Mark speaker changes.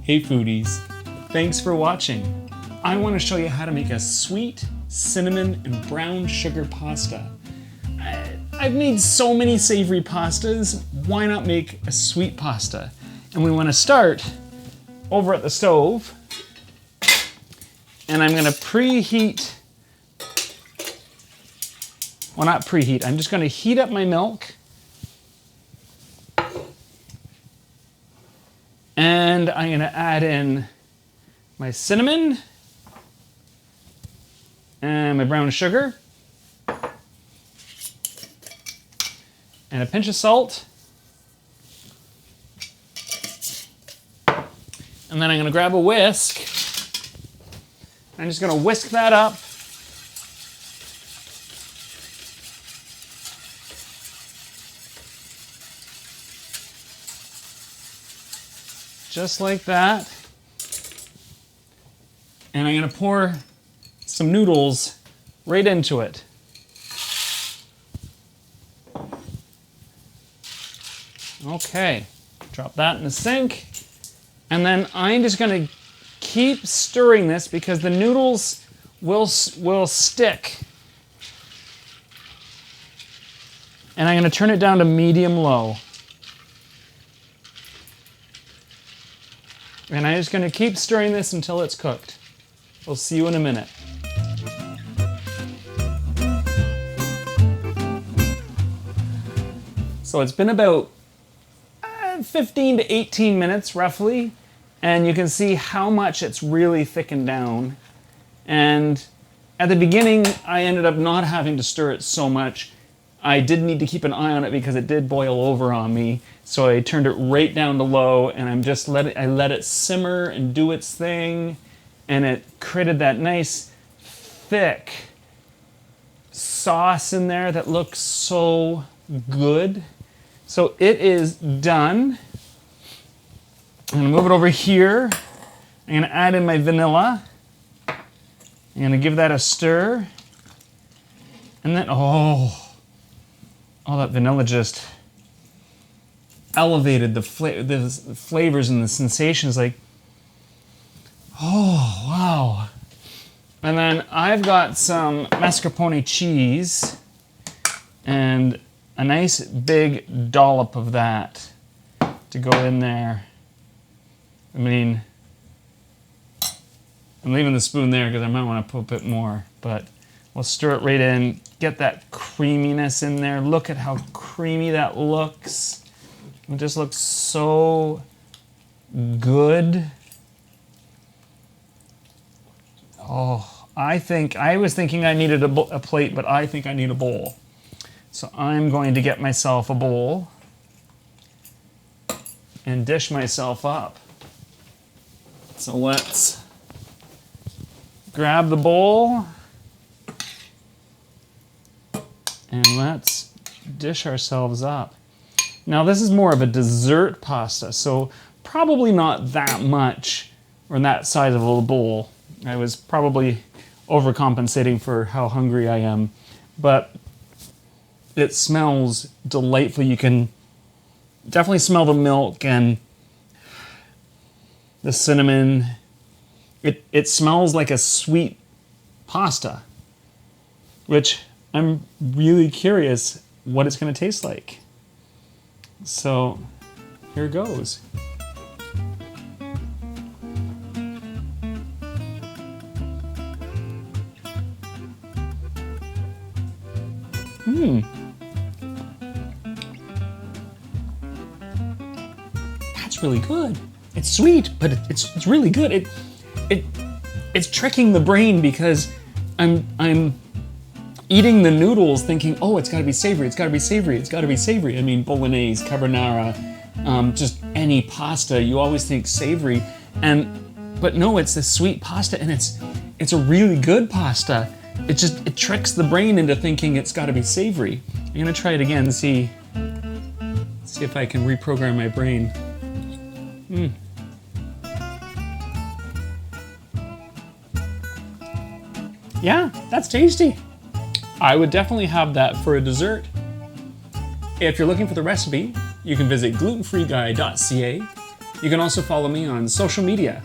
Speaker 1: Hey foodies, thanks for watching. I want to show you how to make a sweet cinnamon and brown sugar pasta. I've made so many savory pastas, why not make a sweet pasta? And we want to start over at the stove, and I'm going to preheat, well, not preheat, I'm just going to heat up my milk. And I'm going to add in my cinnamon and my brown sugar and a pinch of salt. And then I'm going to grab a whisk. I'm just going to whisk that up. Just like that. And I'm going to pour some noodles right into it. Okay, drop that in the sink. And then I'm just going to keep stirring this because the noodles will stick. And I'm going to turn it down to medium-low. And I'm just going to keep stirring this until it's cooked. We'll see you in a minute. So it's been about 15 to 18 minutes roughly, and you can see how much it's really thickened down. And at the beginning, I ended up not having to stir it so much. I did need to keep an eye on it because it did boil over on me. So I turned it right down to low, and I let it simmer and do its thing, and it created that nice thick sauce in there that looks so good. So it is done. I'm gonna move it over here. I'm gonna add in my vanilla. I'm gonna give that a stir. And then, oh, that vanilla just elevated the flavors and the sensations. Like, oh, wow. And then I've got some mascarpone cheese and a nice big dollop of that to go in there. I mean, I'm leaving the spoon there because I might want to put a bit more, but we'll stir it right in, get that creaminess in there. Look at how creamy that looks. It just looks so good. Oh, I was thinking I needed a plate, but I think I need a bowl. So I'm going to get myself a bowl and dish myself up. So let's grab the bowl and let's dish ourselves up. Now this is more of a dessert pasta, so probably not that much or in that size of a little bowl. I was probably overcompensating for how hungry I am, but it smells delightful. You can definitely smell the milk and the cinnamon. It smells like a sweet pasta, which I'm really curious what it's going to taste like. So here goes. That's really good. It's sweet, but it's really good. It's tricking the brain because I'm eating the noodles thinking, oh, it's got to be savory, it's got to be savory, it's got to be savory. I mean, bolognese, carbonara, just any pasta, you always think savory. But no, it's this sweet pasta, and it's a really good pasta. It tricks the brain into thinking it's got to be savory. I'm gonna try it again and see if I can reprogram my brain. Yeah, that's tasty. I would definitely have that for a dessert. If you're looking for the recipe, you can visit glutenfreeguy.ca. You can also follow me on social media